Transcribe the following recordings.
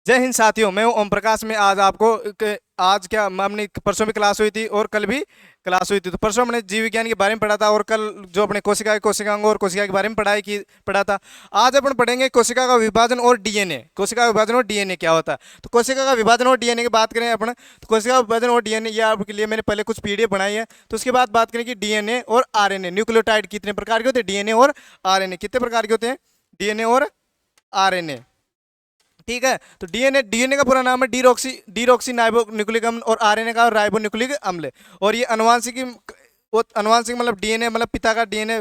जय हिंद साथियों, मैं हूं ओम प्रकाश। में आज आपको आज क्या हमने परसों भी क्लास हुई थी और कल भी क्लास हुई थी। तो परसों हमने जीव विज्ञान के बारे में पढ़ा था और कल जो अपने कोशिकांग और कोशिका के बारे में पढ़ा था। आज अपन पढ़ेंगे कोशिका का विभाजन और डीएनए। कोशिका का विभाजन और डीएनए क्या होता है। तो कोशिका का विभाजन और डीएनए की बात करें अपन, तो कोशिका का विभाजन और डीएनए ये आपके लिए मैंने पहले कुछ पीडीएफ बनाई है। तो उसके बाद बात करें कि डीएनए और आरएनए न्यूक्लियोटाइड कितने प्रकार के होते हैं। डीएनए और आरएनए कितने प्रकार के होते हैं। डीएनए और आरएनए, ठीक है। तो डीएनए का पूरा नाम है डीरोक्सी नाइबो न्यूक्लिक अम्ल और आरएनए का राइबो न्यूक्लिक अम्ल। और ये अनुवांशिक मतलब डीएनए मतलब पिता का डीएनए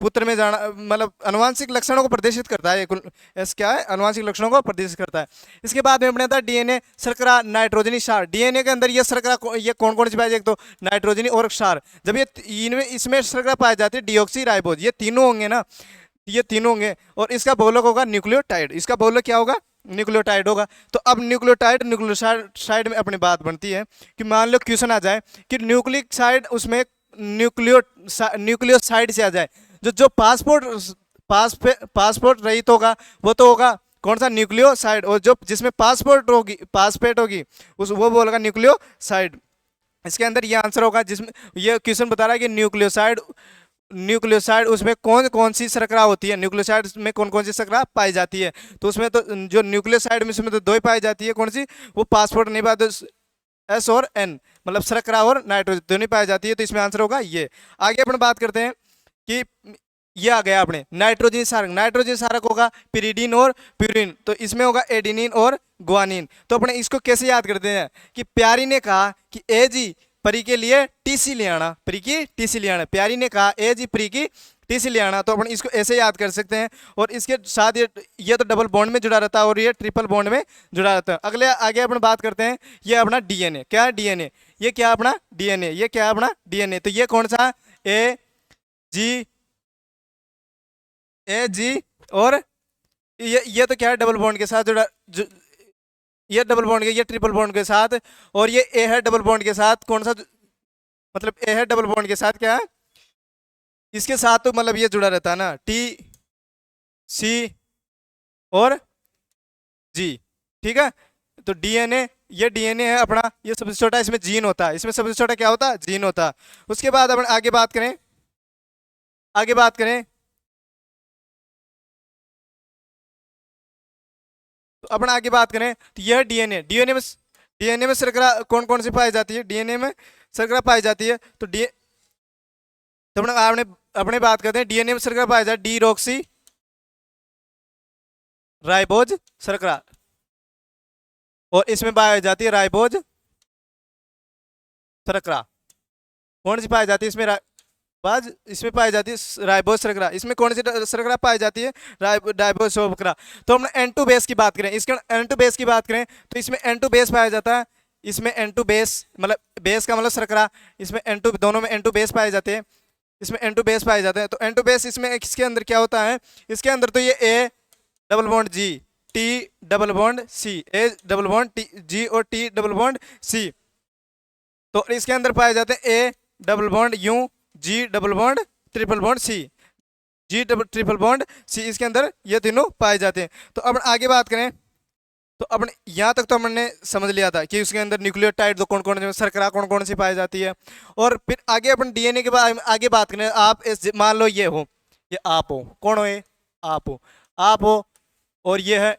पुत्र में जाना, मतलब अनुवांशिक लक्षणों को प्रदर्शित करता है। क्या है, अनुवांशिक लक्षणों को प्रदर्शित करता है। इसके बाद में अपने था डीएनए शर्करा नाइट्रोजनी क्षार। डीएनए के अंदर ये शर्करा ये कौन कौन सी पाई जाएगी, तो नाइट्रोजनी और क्षार। जब ये इनमें इसमें शर्करा पाई जाती है डीऑक्सी राइबोज, ये तीनों होंगे ना, ये तीनों होंगे। और इसका बहुलक होगा न्यूक्लियोटाइड। इसका बहुलक क्या होगा, न्यूक्लियोटाइड होगा। तो अब न्यूक्लियोसाइड में अपनी बात बनती है कि मान लो क्वेश्चन आ जाए कि न्यूक्लिक साइड उसमें न्यूक्लियोसाइड से आ जाए, जो जो पासपोर्ट रहित होगा वो तो होगा कौन सा, न्यूक्लियोसाइड। और जो जिसमें पासपेट होगी उस वो बोलेगा न्यूक्लियोसाइड। इसके अंदर ये आंसर होगा, जिसमें ये क्वेश्चन बता रहा है कि न्यूक्लियोसाइड उसमें कौन कौन सी शर्करा होती है, न्यूक्लियोसाइड में कौन कौन सी शर्करा पाई जाती है। तो उसमें तो जो न्यूक्लियोसाइड में इसमें तो दो ही पाई जाती है, कौन सी, वो पासपोर्ट नहीं पाते, एस और एन, मतलब शर्करा और नाइट्रोजन दोनों पाई जाती है। तो इसमें आंसर होगा ये। आगे अपन बात करते हैं कि ये आ गया अपने नाइट्रोजन क्षारक होगा पिरिडीन और प्यूरिन। तो इसमें होगा एडिनिन और ग्वानिन। तो अपने इसको कैसे याद करते हैं कि प्यारी ने कहा कि ए जी परी के लिए टीसी ले आना, परी की टीसी ले आना। प्यारी ने कहा ए जी परी की टीसी ले आना। तो अपन इसको ऐसे याद कर सकते हैं। और इसके साथ ये तो डबल बॉन्ड में जुड़ा रहता है और ये ट्रिपल बॉन्ड में जुड़ा रहता है। अगले आगे अपन बात करते हैं, ये अपना डीएनए। क्या है डीएनए, ये क्या अपना डीएनए, ये क्या अपना डीएनए। तो ये कौन सा, ए जी और ये तो क्या है, डबल बॉन्ड के साथ ये डबल बॉन्ड के, ये ट्रिपल बॉन्ड के साथ। और ये ए है डबल बॉन्ड के साथ, कौन सा, मतलब ए है डबल बॉन्ड के साथ क्या है, इसके साथ तो मतलब ये जुड़ा रहता है ना, टी सी और जी, ठीक है। तो डीएनए, ये डीएनए है अपना, ये सबसे छोटा, इसमें जीन होता है, इसमें सबसे छोटा क्या होता है, जीन होता है। उसके बाद अपन आगे बात करें तो अपन आगे बात करें तो यह डीएनए में शर्करा कौन कौन सी पाई जाती है, डीएनए में शर्करा पाई जाती है। तो तो अपने बात करते हैं डीएनए में शर्करा पाई जाती है डीरोक्सी राइबोज शर्करा। और इसमें पाई जाती है राइबोज शर्करा। कौन सी पाई जाती है इसमें, इसमें पाई जाती है राइबोज शर्करा। इसमें कौन सी शर्करा पाई जाती है, राइबोज शर्करा। तो हम N2 बेस की बात करें, इसके N2 बेस की बात करें तो इसमें N2 बेस पाया जाता है। इसमें N2 बेस मतलब बेस का मतलब शर्करा, इसमें N2 दोनों में N2 बेस पाए जाते हैं, इसमें N2 बेस पाए जाते हैं। तो N2 बेस इसमें इसके अंदर क्या होता है, इसके अंदर तो ये A double bond G, T double bond C, A double bond T G और टी डबल बॉन्ड सी। तो इसके अंदर पाए जाते हैं A double bond U, G double bond triple bond C, G double triple bond C, इसके अंदर ये तीनों पाए जाते हैं। तो अब आगे बात करें तो अपन यहाँ तक तो हमने समझ लिया था कि उसके अंदर न्यूक्लियोटाइड तो कौन कौन से, शर्करा कौन कौन सी पाई जाती है। और फिर आगे अपन डीएनए के बारे में आगे बात करें। आप मान लो ये हो, ये आप हो, कौन हो ये, आप हो और ये है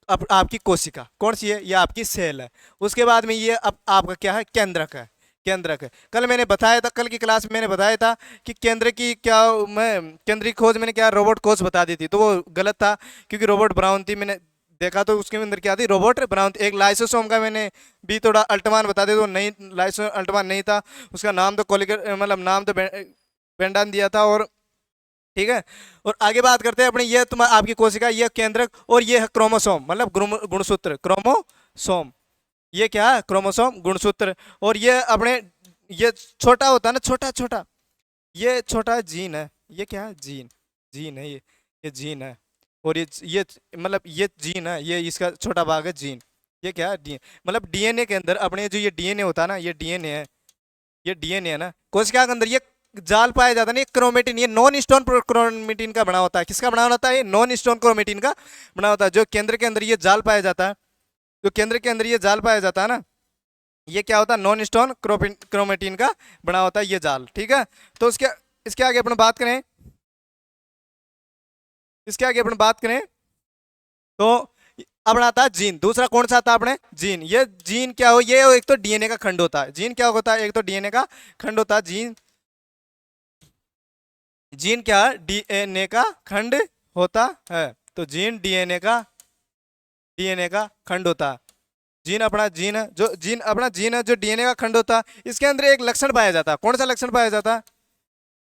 आपकी कोशिका, कौन सी है, ये आपकी सेल है। उसके बाद में ये अब आपका क्या है, केंद्रक है। कल मैंने बताया था, कल की क्लास में मैंने बताया था कि केंद्र की क्या, मैं केंद्र की खोज मैंने क्या रॉबर्ट कोच बता दी थी, तो वो गलत था क्योंकि रॉबर्ट ब्राउन थी। मैंने देखा तो उसके अंदर क्या थी, रॉबर्ट ब्राउन थी। एक लाइसोसोम का मैंने भी थोड़ा अल्टमान बता दिया, तो नहीं, लाइसो अल्टमान नहीं था, उसका नाम तो मतलब नाम तो बेंडान दिया था। और ठीक है, और आगे बात करते हैं अपने, ये तुम्हारा आपकी कोशिका, ये केंद्रक, और ये है क्रोमोसोम मतलब गुणसूत्र, क्रोमोसोम, ये क्या है, क्रोमोसोम गुणसूत्र। और ये अपने ये छोटा होता है ना, छोटा छोटा, ये छोटा जीन है, ये क्या है, जीन है, ये जीन है। और ये मतलब ये जीन है, ये इसका छोटा भाग है जीन। ये क्या है, डीएनए, मतलब डीएनए के अंदर अपने जो ये डीएनए होता है ना, ये डीएनए है, ये डीएनए है ना कोशिका के अंदर, ये जाल पाया जाता है ना, क्रोमेटिन, ये नॉन स्टोन क्रोमेटिन का बना होता है। किसका बना होता है, ये नॉन स्टोन क्रोमेटिन का बना होता है। जो केंद्र के अंदर ये जाल पाया जाता है, जो केंद्र के अंदर ये जाल पाया जाता है ना, ये क्या होता है, नॉन स्टोन क्रोमेटिन का बना होता है ये जाल, ठीक है। तो इसके इसके आगे अपन बात करें, इसके आगे अपन बात करें तो अब आता है जीन। दूसरा कौन सा आता है अपने, जीन। ये जीन क्या हो, ये एक तो डीएनए का खंड होता है। जीन क्या होता है, एक तो डीएनए का खंड होता है। जीन, जीन क्या है, डीएनए का खंड होता है। तो जीन डीएनए का खंड होता है। जीन अपना जीन है, जो जीन अपना जीन है जो डीएनए का खंड होता है। इसके अंदर एक लक्षण पाया जाता है। कौन सा लक्षण पाया जाता है,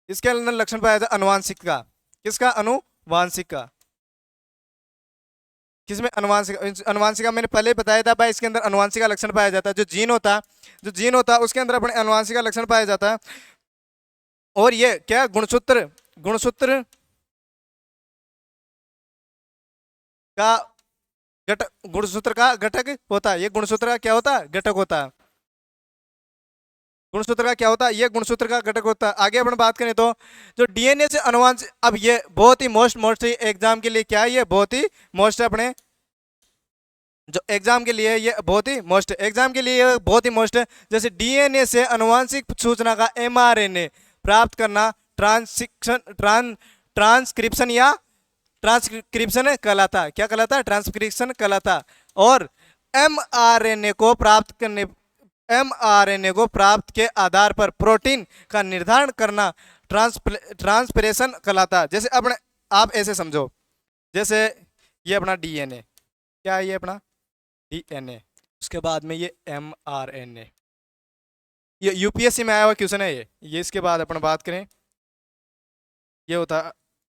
इसके अंदर लक्षण पाया जाता है अनुवांशिक का। किसका, अनुवांशिक का। किसमें, अनुवांशिक। अनुवांशिका मैंने पहले ही बताया था भाई, इसके अंदर अनुवांशिका लक्षण पाया जाता है। जो जीन होता है, जो जीन होता है उसके अंदर अपने अनुवांशिका लक्षण पाया जाता है। और ये क्या, गुणसूत्र, गुणसूत्र का घटक, गुणसूत्र का घटक होता है। ये गुणसूत्र का क्या होता है, घटक होता है। गुणसूत्र का क्या होता है, ये गुणसूत्र का घटक होता है। आगे अपन बात करें तो जो डीएनए से अनुवांशिक, अब ये बहुत ही मोस्ट एग्जाम के लिए क्या है, ये बहुत ही मोस्ट अपने जो एग्जाम के लिए ये बहुत ही मोस्ट, एग्जाम के लिए ये बहुत ही मोस्ट है। जैसे डीएनए से अनुवांशिक सूचना का एमआरएनए प्राप्त करना ट्रांसक्रिप्शन या ट्रांसक्रिप्शन कहलाता है। क्या कहलाता है, ट्रांसक्रिप्शन कहलाता है। और एमआरएनए को प्राप्त करने, एमआरएनए को प्राप्त के आधार पर प्रोटीन का निर्धारण करना ट्रांसप्रेशन कहलाता है। जैसे अपने आप ऐसे समझो, जैसे ये अपना डीएनए, क्या है ये अपना डीएनए, उसके बाद में ये एमआरएनए, ये यूपीएससी में आया हुआ क्वेश्चन है ये इसके बाद अपन बात करें, ये होता है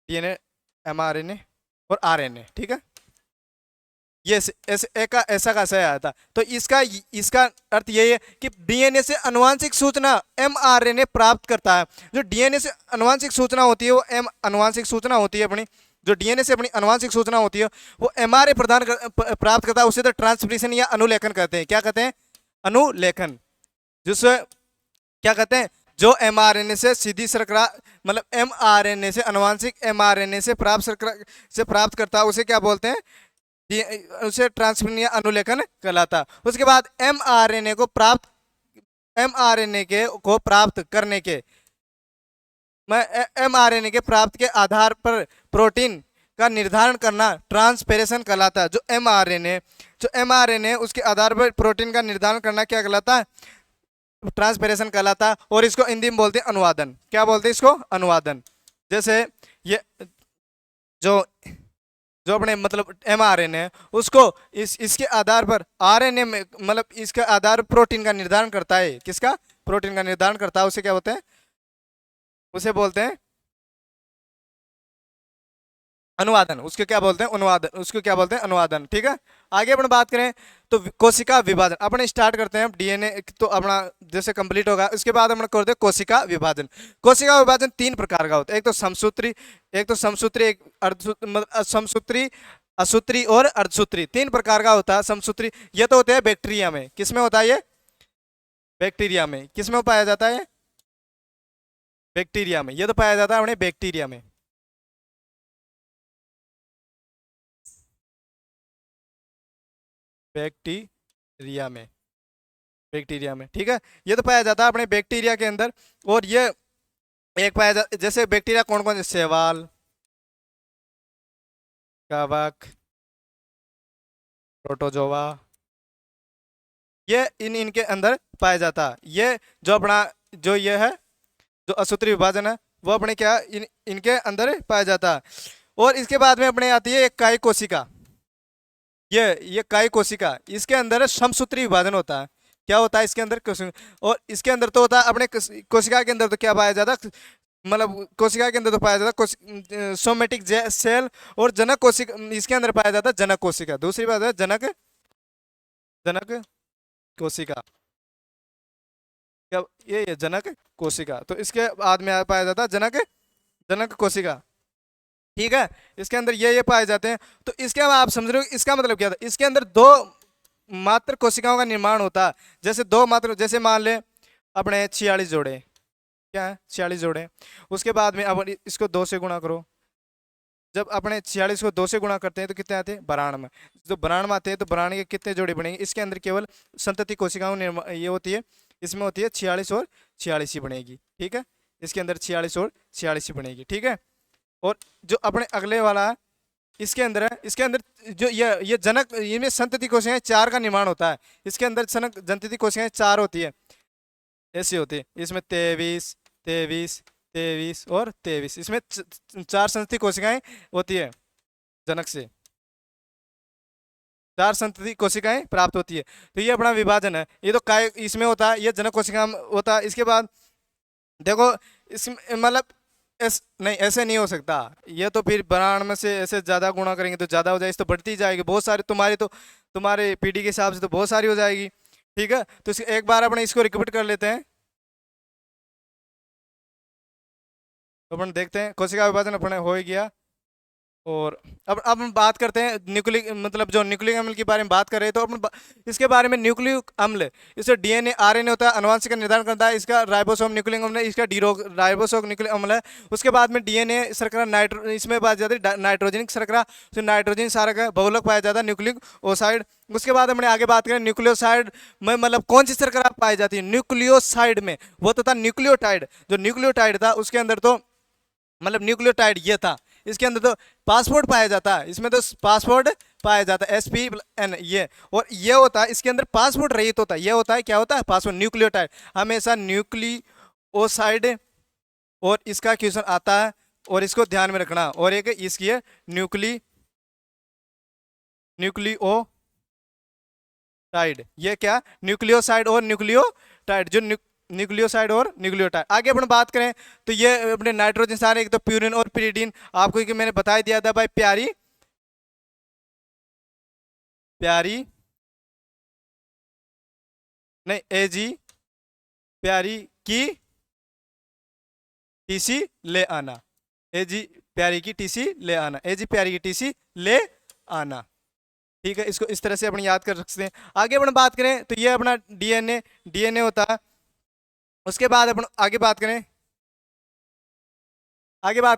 डीएनए, एमआरएनए और आरएनए, ठीक है। ये ऐसा कैसे आया था, तो इसका इसका अर्थ ये है कि डीएनए से अनुवांशिक सूचना एमआरएनए प्राप्त करता है। जो डीएनए से अनुवांशिक सूचना होती है वो अनुवांशिक सूचना होती है अपनी, जो डीएनए से अपनी अनुवांशिक सूचना होती है वो एमआरए प्राप्त करता है। उसे तो ट्रांसक्रिप्शन या अनुलेखन कहते हैं। क्या कहते हैं, अनुलेखन। जिससे क्या कहते हैं, जो एमआरएनए से सीधी श्रृंखला, मतलब एमआरएनए से अनुवांशिक एमआरएनए से प्राप्त करता है, उसे क्या बोलते हैं, उसे ट्रांसक्रिप्शन या अनुलेखन कहलाता। उसके बाद एमआरएनए को प्राप्त, एमआरएनए को प्राप्त करने के, एमआरएनए के प्राप्त के आधार पर प्रोटीन का निर्धारण करना ट्रांसपेरेशन कहलाता है। जो एमआरएनए उसके आधार पर प्रोटीन का निर्धारण करना क्या कहलाता है, ट्रांसपेरेशन कहलाता है। और इसको हिंदी में बोलते हैं अनुवादन। क्या बोलते हैं इसको, अनुवादन। जैसे ये जो अपने मतलब एमआरएनए है उसको इसके आधार पर आरएनए में, मतलब इसके आधार प्रोटीन का निर्धारण करता है। किसका, प्रोटीन का निर्धारण करता है। उसे क्या बोलते हैं, उसे बोलते हैं अनुवादन। उसके क्या बोलते हैं, अनुवादन। उसको क्या बोलते हैं, अनुवादन, ठीक है। आगे अपन बात करें तो कोशिका विभाजन अपन स्टार्ट करते हैं। डीएनए तो अपना जैसे कंप्लीट होगा, उसके बाद अपन करते हैं कोशिका विभाजन। कोशिका विभाजन तीन प्रकार का होता है, एक तो समसूत्री, एक मतलब समसूत्री, असूत्री और अर्धसूत्री, तीन प्रकार का होता है। समसूत्री ये तो होते हैं बैक्टीरिया में। किसमें होता है ये, बैक्टीरिया में। किसमें पाया जाता है, बैक्टीरिया में। ये तो पाया जाता है अपने बैक्टीरिया में, बैक्टीरिया में, बैक्टीरिया में, ठीक है। ये तो पाया जाता है अपने बैक्टीरिया के अंदर। और ये एक पाया जाता, जैसे बैक्टीरिया कौन कौन से, शैवाल, कवक, प्रोटोजोआ, ये इनके अंदर पाया जाता है। ये जो अपना जो ये है जो असूत्री विभाजन है वो अपने क्या इनके अंदर पाया जाता है। और इसके बाद में अपने आती है एक काय कोशिका। ये काय कोशिका, इसके अंदर समसूत्री विभाजन होता है। क्या होता है इसके अंदर, और इसके अंदर तो होता है अपने कोशिका के अंदर तो क्या पाया जाता है, मतलब कोशिका के अंदर तो पाया जाता है सोमेटिक सेल और जनक कोशिका, इसके अंदर पाया जाता है जनक कोशिका। दूसरी बात है जनक, जनक कोशिका, क्या ये जनक कोशिका। तो इसके बाद में पाया जाता है जनक, जनक कोशिका, ठीक है। इसके अंदर ये पाए जाते हैं। तो इसके आप समझ रहे हो इसका मतलब क्या था, इसके अंदर दो मात्र कोशिकाओं का निर्माण होता है। जैसे दो मात्र, जैसे मान ले अपने 46 जोड़े, क्या है 46 जोड़े। उसके बाद में अब इसको 2 से गुणा करो, जब अपने 46 को 2 से गुणा करते हैं तो कितने आते हैं 92। जो 92 आते हैं तो 92 के कितने जोड़े बनेंगे, इसके अंदर केवल संतति कोशिकाओं ये होती है, इसमें होती है 46 और 46 ही बनेगी, ठीक है। इसके अंदर 46 और 46 ही बनेगी, ठीक है। और जो अपने अगले वाला है, इसके अंदर है, इसके अंदर जो ये जनक, इनमें संतति कोशिकाएं 4 का निर्माण होता है। इसके अंदर जनतति कोशिकाएं 4 होती है, ऐसी होती है। इसमें 23 23 23 और 23, इसमें 4 संतति कोशिकाएं होती है, जनक से 4 संतति कोशिकाएं प्राप्त होती है। तो ये अपना विभाजन है, ये तो काय इसमें होता है, ये जनक कोशिका होता है। इसके बाद देखो इसमें मतलब नहीं ऐसे नहीं हो सकता, ये तो फिर 92 से ऐसे ज्यादा गुणा करेंगे तो ज्यादा हो जाएगी, तो बढ़ती जाएगी बहुत सारी, तुम्हारे पीढ़ी के हिसाब से तो बहुत सारी हो जाएगी, ठीक है। तो एक बार अपने इसको रिपीट कर लेते हैं, तो अपन देखते हैं कोशिका विभाजन अपने हो ही गया। और अब हम बात करते हैं न्यूक्लिक, मतलब जो न्यूक्लिक अम्ल के बारे में बात कर रहे हैं, तो अपन इसके बारे में न्यूक्लिक अम्ल, इससे डीएनए आरएनए होता है, अनुवांशिक का निर्धारण करता है, इसका राइबोसोम न्यूक्लिक अम्ल है, इसका राइबोसोम न्यूक्लिक अम्ल है। उसके बाद में डीएनए शर्करा इसमें पाया जाता है नाइट्रोजनिक शर्करा, नाइट्रोजन क्षारक है, बहुलक पाया जाता है न्यूक्लिक ओसाइड। उसके बाद हमने आगे बात करें न्यूक्लियोसाइड में, मतलब कौन सी शर्करा पाई जाती है न्यूक्लियोसाइड में, वो तो था न्यूक्लियोटाइड। जो न्यूक्लियोटाइड था उसके अंदर तो मतलब न्यूक्लियोटाइड ये था, इसके अंदर तो पासपोर्ट पाया जाता है, इसमें तो पासपोर्ट पाया जाता है SPN ये, और ये होता है इसके अंदर पासपोर्ट रहित होता है, ये होता है क्या होता है पासपोर्ट न्यूक्लियोटाइड, हमेशा न्यूक्लियोसाइड। और इसका क्वेश्चन आता है और इसको ध्यान में रखना। और एक इसकी है न्यूक्लियोटाइड, ये क्या न्यूक्लियोसाइड और न्यूक्लियोटाइड, जो न्यूक्लियोसाइड और न्यूक्लियोटाइड। आगे अपन बात करें तो ये अपने नाइट्रोजन सारे, एक तो प्यूरिन और पिरिडीन, आपको कि मैंने बता दिया था भाई, प्यारी नहीं एजी प्यारी की टीसी ले आना, एजी प्यारी की टीसी ले आना, एजी प्यारी की टीसी ले आना, ठीक है। इसको इस तरह से अपन याद कर सकते हैं। आगे अपन बात करें तो ये अपना डीएनए होता है। उसके बाद अपन आगे बात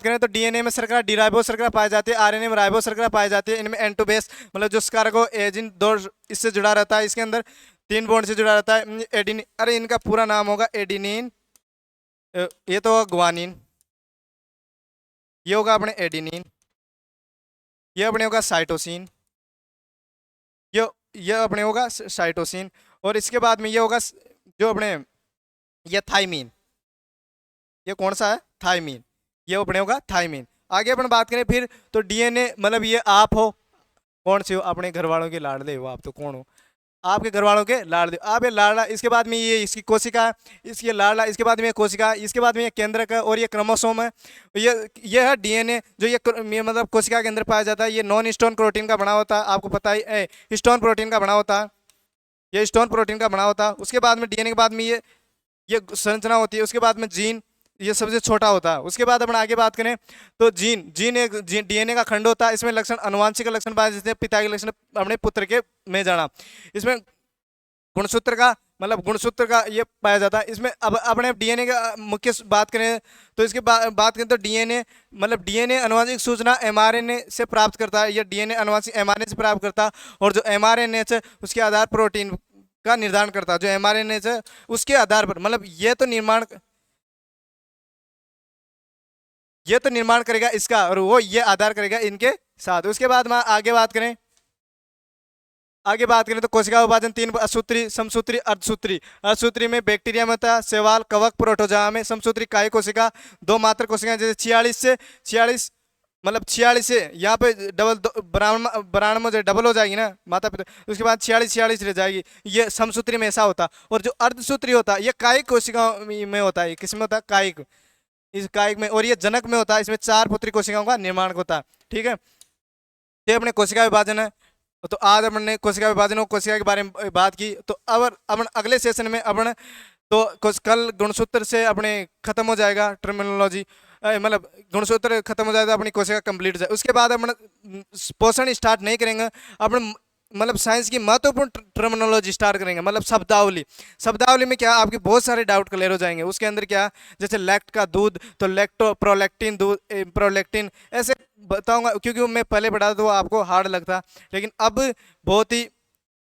करें तो डीएनए में शर्करा डिराइबो शर्करा पाई जाती है, आरएनए में राइबो शर्करा पाई जाती है। इनमें एन टू बेस मतलब जो कार्गो एजिन 2 इससे जुड़ा रहता है, इसके अंदर 3 बॉन्ड से जुड़ा रहता है। एडिनिन, अरे इनका पूरा नाम होगा एडिनिन, ये तो ग्वानिन, ये होगा अपने एडिनिन, ये अपने होगा साइटोसिन, ये अपने होगा साइटोसिन। और इसके बाद में ये होगा जो अपने ये थाइमीन, ये कौन सा है थाइमीन, ये अपने होगा थाइमीन। आगे अपन बात करें फिर तो डीएनए मतलब ये आप हो, कौन से हो अपने घर वालों के लाडले हो, आप तो कौन हो आपके घर वालों के लाडले, आप ये लाडला। इसके बाद में ये इसकी कोशिका है, इसकी लाडला, इसके बाद में ये कोशिका, इसके बाद में ये केंद्रक है और ये क्रोमोसोम है। ये है डीएनए जो ये मतलब कोशिका के अंदर पाया जाता है। ये नॉन स्टोन प्रोटीन का बना होता है, आपको पता ही स्टोन प्रोटीन का बना होता है, ये स्टोन प्रोटीन का बना होता है। उसके बाद में डीएनए के बाद में ये संरचना होती है। उसके बाद में जीन, ये सबसे छोटा होता है। उसके बाद अपन आगे बात करें तो जीन एक डीएनए का खंड होता है। इसमें लक्षण अनुवांशिक लक्षण पाए जाते हैं, पिता के लक्षण अपने पुत्र के में जाना। इसमें गुणसूत्र का मतलब गुणसूत्र का ये पाया जाता है। इसमें अब अपने डीएनए का मुख्य बात करें तो इसके बात करें तो डीएनए मतलब डीएनए अनुवांशिक सूचना एमआरएनए से प्राप्त करता है, या डीएनए अनुवांशिक एमआरएनए से प्राप्त करता है। और जो एमआरएनए है उसके आधार प्रोटीन का निर्धारण करता है, जो एमआरएनए है उसके आधार पर मतलब ये तो निर्माण करेगा इसका, और वो ये आधार करेगा इनके साथ। उसके बाद में आगे बात करें तो कोशिका विभाजन 3 असूत्री, समसूत्री, अर्धसूत्री। अर्धसूत्री में बैक्टीरिया में होता है, शैवाल, कवक, प्रोटोजोआ में। समसूत्री काय कोशिका, 2 मात्र कोशिकाएं, जैसे 46 मतलब 46 से यहाँ पे डबल ब्राह्मण में डबल हो जाएगी ना माता पिता, उसके बाद 46 रह जाएगी, ये समसूत्री में ऐसा होता। और जो अर्धसूत्री होता है ये कायिक कोशिका में होता है। किसमें होता है कायिक, इस कायिक में। और ये जनक में होता है, इसमें 4 पुत्री कोशिकाओं का निर्माण होता है, ठीक है। ये अपने कोशिका विभाजन है। तो आज हमने कोशिका विभाजन और कोशिका के बारे में बात की। तो अब अपन अगले सेशन में अपन तो कल गुणसूत्र से अपने खत्म हो जाएगा टर्मिनोलॉजी, मतलब गुणसूत्र खत्म हो जाएगा, अपनी कोशिका कंप्लीट हो जाए। उसके बाद अपन पोषण स्टार्ट नहीं करेंगे, अपन मतलब साइंस की महत्वपूर्ण टर्मिनोलॉजी स्टार्ट करेंगे, मतलब शब्दावली। शब्दावली में क्या आपके बहुत सारे डाउट क्लियर हो जाएंगे। उसके अंदर क्या, जैसे लैक्ट का दूध तो लैक्टो प्रोलैक्टिन, दूध प्रोलैक्टिन, ऐसे बताऊंगा क्योंकि वो मैं पहले पढ़ा था तो वो आपको हार्ड लगता, लेकिन अब बहुत ही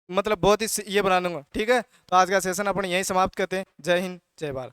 मतलब बहुत ही ये बना दूंगा। ठीक है, तो आज का सेशन अपन यहीं समाप्त करते हैं। जय हिंद, जय भारत।